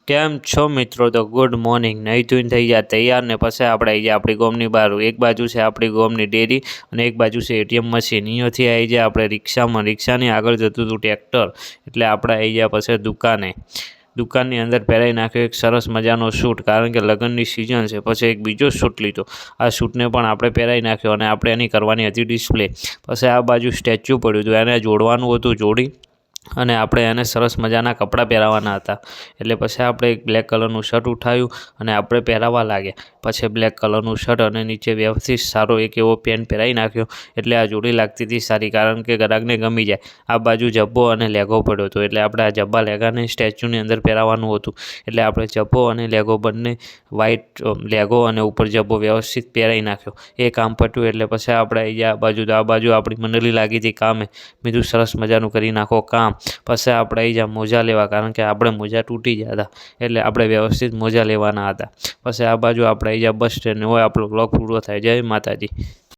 કેમ છો મિત્રો? તો ગુડ મોર્નિંગ. નહીં ધોઈને થઈ ગયા તૈયાર ને પછી આપણે આવી જાય આપણી ગામની બહાર. એક બાજુ છે આપણી ગામની ડેરી અને એક બાજુ છે એટીએમ મશીન. અહીંયાથી આવી જાય આપણે રિક્ષામાં. રિક્ષાની આગળ જતું હતું ટ્રેક્ટર, એટલે આપણે આવી ગયા પછી દુકાનની અંદર પહેરાવી નાખ્યો એક સરસ મજાનો સૂટ, કારણ કે લગ્નની સિઝન છે. પછી એક બીજો સૂટ લીધો. આ સૂટને પણ આપણે પહેરાવી નાખ્યો અને આપણે એની કરવાની હતી ડિસ્પ્લે. પછી આ બાજુ સ્ટેચ્યુ પડ્યું હતું, એને જોડવાનું હતું, જોડી અને આપણે એને સરસ મજાના કપડાં પહેરાવવાના હતા. એટલે પછી આપણે એક બ્લેક કલરનું શર્ટ ઉઠાવ્યું અને આપણે પહેરાવવા લાગ્યા. પછી બ્લેક કલરનું શર્ટ અને નીચે વ્યવસ્થિત સારો એક એવો પેન્ટ પહેરાવી નાખ્યો. એટલે આ જોડી લાગતી હતી સારી, કારણ કે ગ્રાહકને ગમી જાય. આ બાજુ જબ્બો અને લેગો પડ્યો હતો, એટલે આપણે આ જબ્બા લેગાને સ્ટેચ્યુની અંદર પહેરાવવાનું હતું. એટલે આપણે જબ્બો અને લેગો બંને વ્હાઇટ લેગો અને ઉપર જબ્બો વ્યવસ્થિત પહેરાવી નાખ્યો. એ કામ પટ્યું એટલે પછી આપણે આ બાજુ આપણી મંડળી લાગી હતી કામે. બીજું સરસ મજાનું કરી નાખો કામ. પછી આપણે આવી જા મોજા લેવા, કારણ કે આપણે મોજા તૂટી ગયા હતા, એટલે આપણે વ્યવસ્થિત મોજા લેવાના હતા. પછી આ બાજુ આપણે આવી જા બસ સ્ટેન્ડ. હોય આપણો બ્લોગ પૂરો થાય. જય માતાજી.